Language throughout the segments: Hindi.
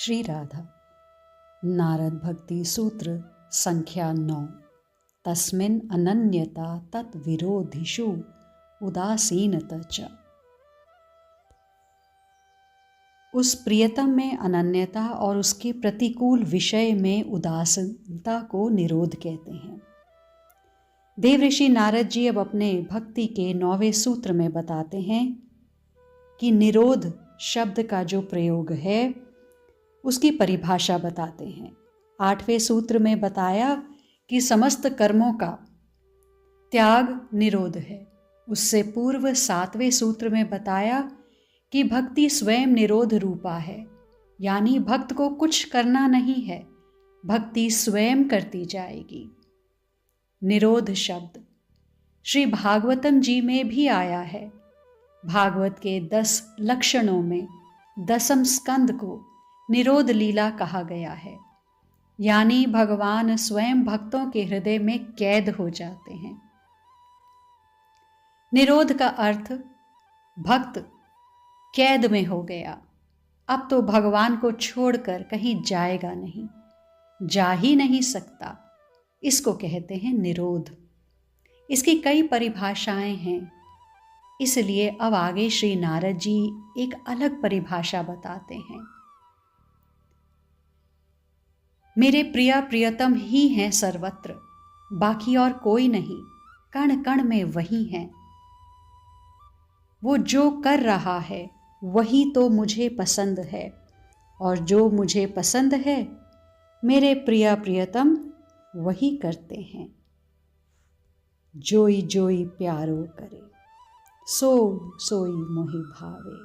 श्री राधा। नारद भक्ति सूत्र संख्या 9। तस्मिन् अनन्यता तत् विरोधिषु उदासीनता च। उस प्रियतम में अनन्यता और उसके प्रतिकूल विषय में उदासीनता को निरोध कहते हैं। देवऋषि नारद जी अब अपने भक्ति के 9वें सूत्र में बताते हैं कि निरोध शब्द का जो प्रयोग है उसकी परिभाषा बताते हैं। 8वें सूत्र में बताया कि समस्त कर्मों का त्याग निरोध है। उससे पूर्व 7वें सूत्र में बताया कि भक्ति स्वयं निरोध रूपा है, यानी भक्त को कुछ करना नहीं है, भक्ति स्वयं करती जाएगी। निरोध शब्द श्री भागवतम जी में भी आया है। भागवत के 10 लक्षणों में 10वें स्कंद को निरोध लीला कहा गया है, यानी भगवान स्वयं भक्तों के हृदय में कैद हो जाते हैं। निरोध का अर्थ भक्त कैद में हो गया, अब तो भगवान को छोड़कर कहीं जाएगा नहीं, जा ही नहीं सकता, इसको कहते हैं निरोध। इसकी कई परिभाषाएं हैं, इसलिए अब आगे श्री नारद जी एक अलग परिभाषा बताते हैं। मेरे प्रिया प्रियतम ही हैं सर्वत्र, बाकी और कोई नहीं, कण कण में वही हैं। वो जो कर रहा है वही तो मुझे पसंद है, और जो मुझे पसंद है मेरे प्रिया प्रियतम वही करते हैं। जोई जोई प्यारो करे, सो सोई मोहि भावे,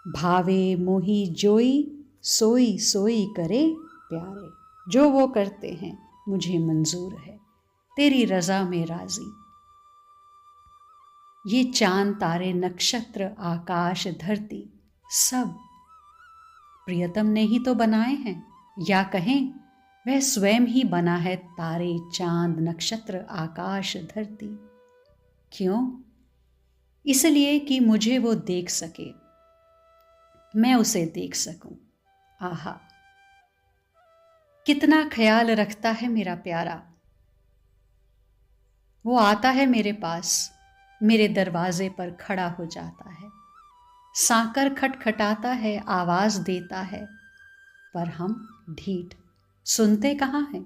भावे मोहि जोई सोई सोई करे प्यारे। जो वो करते हैं मुझे मंजूर है, तेरी रजा में राजी। ये चांद तारे नक्षत्र आकाश धरती सब प्रियतम ने ही तो बनाए हैं, या कहें वह स्वयं ही बना है तारे चांद नक्षत्र आकाश धरती। क्यों? इसलिए कि मुझे वो देख सके, मैं उसे देख सकूं। आहा, कितना ख्याल रखता है मेरा प्यारा। वो आता है मेरे पास, मेरे दरवाजे पर खड़ा हो जाता है, सांकर खटखटाता है, आवाज देता है, पर हम ढीठ सुनते कहाँ हैं।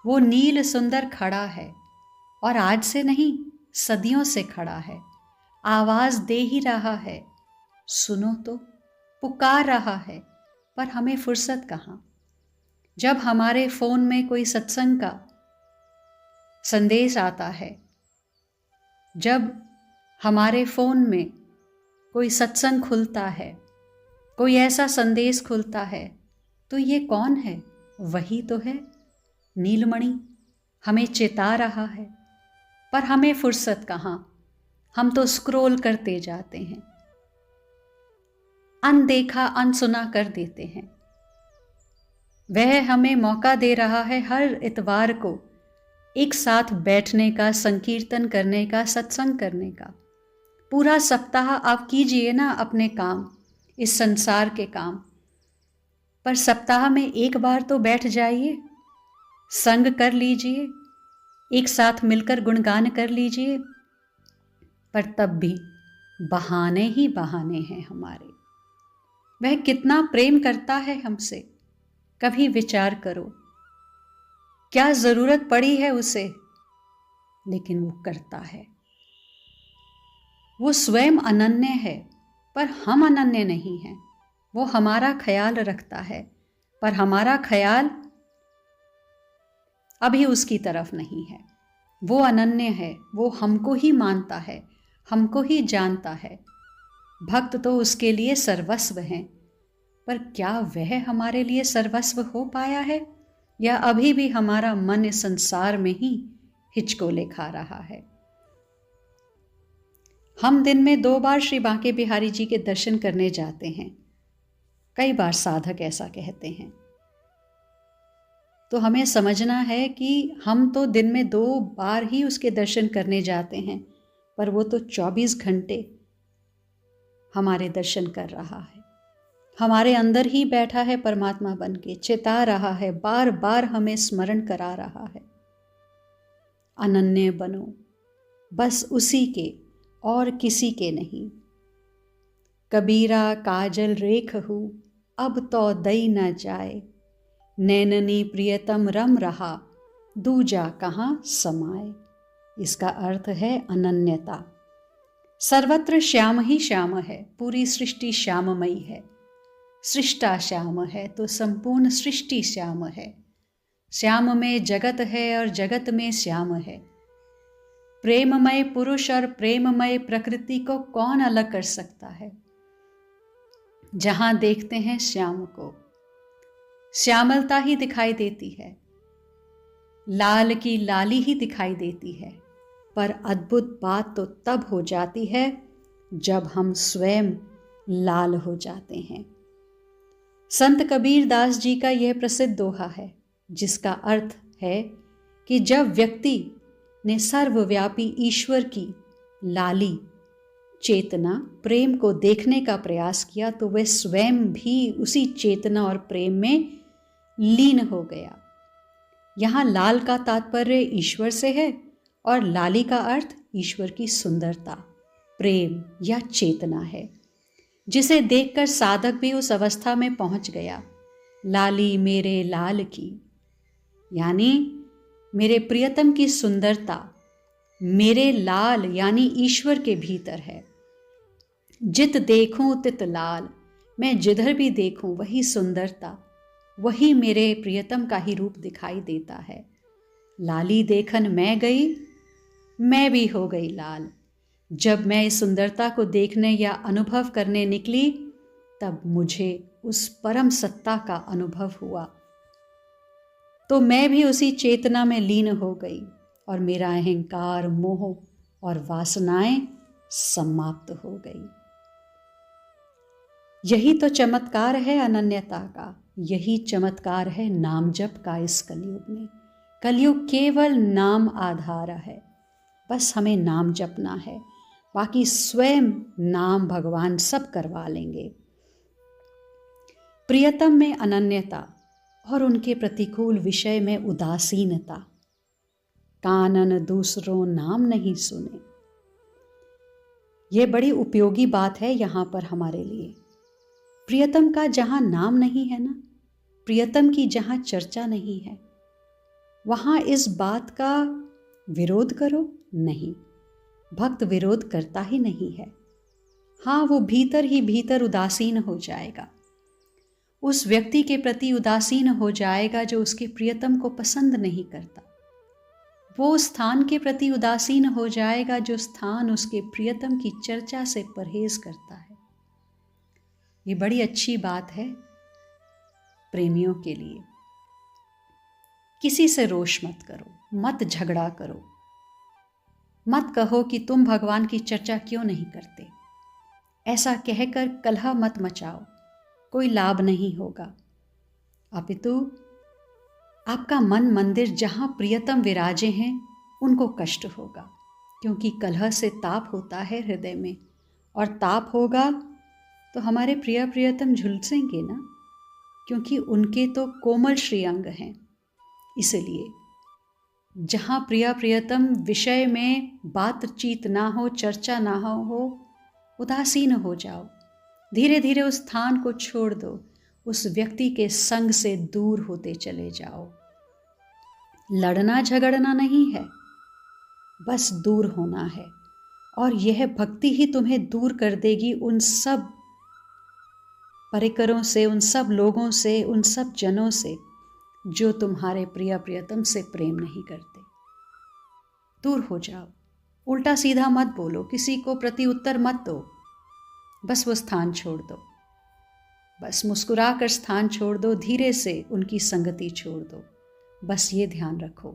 वो नील सुंदर खड़ा है, और आज से नहीं सदियों से खड़ा है, आवाज दे ही रहा है, सुनो तो, पुकार रहा है, पर हमें फुर्सत कहाँ। जब हमारे फोन में कोई सत्संग का संदेश आता है, जब हमारे फोन में कोई सत्संग खुलता है, कोई ऐसा संदेश खुलता है, तो ये कौन है? वही तो है नीलमणि, हमें चेता रहा है, पर हमें फुर्सत कहाँ। हम तो स्क्रॉल करते जाते हैं, अनदेखा अनसुना कर देते हैं। वह हमें मौका दे रहा है हर इतवार को एक साथ बैठने का, संकीर्तन करने का, सत्संग करने का। पूरा सप्ताह आप कीजिए ना अपने काम, इस संसार के काम, पर सप्ताह में एक बार तो बैठ जाइए, संग कर लीजिए, एक साथ मिलकर गुणगान कर लीजिए। पर तब भी बहाने ही बहाने हैं हमारे। वह कितना प्रेम करता है हमसे, कभी विचार करो। क्या जरूरत पड़ी है उसे, लेकिन वो करता है। वो स्वयं अनन्य है, पर हम अनन्य नहीं हैं। वो हमारा ख्याल रखता है, पर हमारा ख्याल अभी उसकी तरफ नहीं है। वो अनन्य है, वो हमको ही मानता है, हमको ही जानता है। भक्त तो उसके लिए सर्वस्व हैं, पर क्या वह हमारे लिए सर्वस्व हो पाया है, या अभी भी हमारा मन इस संसार में ही हिचकोले खा रहा है। हम दिन में 2 बार श्री बांके बिहारी जी के दर्शन करने जाते हैं, कई बार साधक ऐसा कहते हैं। तो हमें समझना है कि हम तो दिन में 2 बार ही उसके दर्शन करने जाते हैं, पर वो तो 24 घंटे हमारे दर्शन कर रहा है। हमारे अंदर ही बैठा है परमात्मा बन के, चिता रहा है, बार बार हमें स्मरण करा रहा है। अनन्य बनो, बस उसी के और किसी के नहीं। कबीरा काजल रेख हूँ, अब तो दई न जाए, नैननी प्रियतम रम रहा, दूजा कहाँ समाए। इसका अर्थ है अनन्यता। सर्वत्र श्याम ही श्याम है, पूरी सृष्टि श्याममयी है। सृष्टा श्याम है तो संपूर्ण सृष्टि श्याम है। श्याम में जगत है और जगत में श्याम है। प्रेममय पुरुष और प्रेममय प्रकृति को कौन अलग कर सकता है। जहां देखते हैं श्याम को, श्यामलता ही दिखाई देती है, लाल की लाली ही दिखाई देती है। पर अद्भुत बात तो तब हो जाती है जब हम स्वयं लाल हो जाते हैं। संत कबीर दास जी का यह प्रसिद्ध दोहा है, जिसका अर्थ है कि जब व्यक्ति ने सर्वव्यापी ईश्वर की लाली चेतना प्रेम को देखने का प्रयास किया तो वह स्वयं भी उसी चेतना और प्रेम में लीन हो गया। यहाँ लाल का तात्पर्य ईश्वर से है और लाली का अर्थ ईश्वर की सुंदरता, प्रेम या चेतना है, जिसे देखकर साधक भी उस अवस्था में पहुंच गया। लाली मेरे लाल की, यानी मेरे प्रियतम की सुंदरता मेरे लाल यानी ईश्वर के भीतर है। जित देखूं तित लाल, मैं जिधर भी देखूं वही सुंदरता, वही मेरे प्रियतम का ही रूप दिखाई देता है। लाली देखन मैं गई, मैं भी हो गई लाल। जब मैं इस सुंदरता को देखने या अनुभव करने निकली, तब मुझे उस परम सत्ता का अनुभव हुआ, तो मैं भी उसी चेतना में लीन हो गई और मेरा अहंकार, मोह और वासनाएं समाप्त हो गई। यही तो चमत्कार है अनन्यता का, यही चमत्कार है नाम जप का इस कलयुग में। कलयुग केवल नाम आधार है, बस हमें नाम जपना है, बाकी स्वयं नाम भगवान सब करवा लेंगे। प्रियतम में अनन्यता और उनके प्रतिकूल विषय में उदासीनता। कानन दूसरों नाम नहीं सुने। यह बड़ी उपयोगी बात है यहाँ पर हमारे लिए। प्रियतम का जहाँ नाम नहीं है ना, प्रियतम की जहाँ चर्चा नहीं है, वहाँ इस बात का विरोध करो नहीं। भक्त विरोध करता ही नहीं है। हाँ, वो भीतर ही भीतर उदासीन हो जाएगा, उस व्यक्ति के प्रति उदासीन हो जाएगा जो उसके प्रियतम को पसंद नहीं करता। वो स्थान के प्रति उदासीन हो जाएगा जो स्थान उसके प्रियतम की चर्चा से परहेज करता है। ये बड़ी अच्छी बात है प्रेमियों के लिए। किसी से रोष मत करो, मत झगड़ा करो, मत कहो कि तुम भगवान की चर्चा क्यों नहीं करते। ऐसा कहकर कलह मत मचाओ, कोई लाभ नहीं होगा। अपितु आपका मन मंदिर जहाँ प्रियतम विराजे हैं उनको कष्ट होगा, क्योंकि कलह से ताप होता है हृदय में, और ताप होगा तो हमारे प्रियतम झुलसेंगे ना, क्योंकि उनके तो कोमल श्री अंग हैं। इसलिए जहाँ प्रियतम विषय में बातचीत ना हो, चर्चा ना हो, उदासीन हो जाओ। धीरे धीरे उस स्थान को छोड़ दो, उस व्यक्ति के संग से दूर होते चले जाओ। लड़ना झगड़ना नहीं है, बस दूर होना है, और यह भक्ति ही तुम्हें दूर कर देगी उन सब परिकरों से, उन सब लोगों से, उन सब जनों से जो तुम्हारे प्रियतम से प्रेम नहीं करते। दूर हो जाओ, उल्टा सीधा मत बोलो, किसी को प्रति उत्तर मत दो, बस वो स्थान छोड़ दो, बस मुस्कुरा कर स्थान छोड़ दो, धीरे से उनकी संगति छोड़ दो। बस ये ध्यान रखो,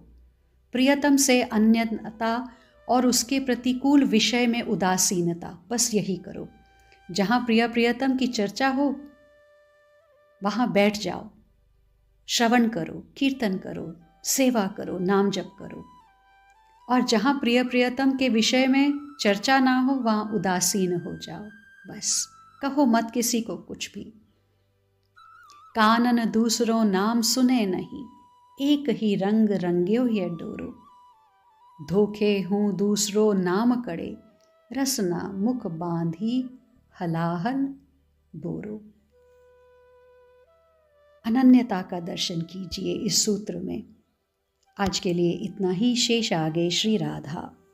प्रियतम से अन्यता और उसके प्रतिकूल विषय में उदासीनता, बस यही करो। जहाँ प्रियतम की चर्चा हो वहाँ बैठ जाओ, श्रवण करो, कीर्तन करो, सेवा करो, नाम जप करो। और जहाँ प्रियतम के विषय में चर्चा ना हो वहाँ उदासीन हो जाओ। बस कहो मत किसी को कुछ भी, कानन दूसरों नाम सुने नहीं, एक ही रंग रंग्यो ये डोरो। धोखे हूँ दूसरों नाम कड़े, रसना मुख बांधी हलाहल बोरो। अनन्यता का दर्शन कीजिए इस सूत्र में। आज के लिए इतना ही। शेष आगे श्री राधा।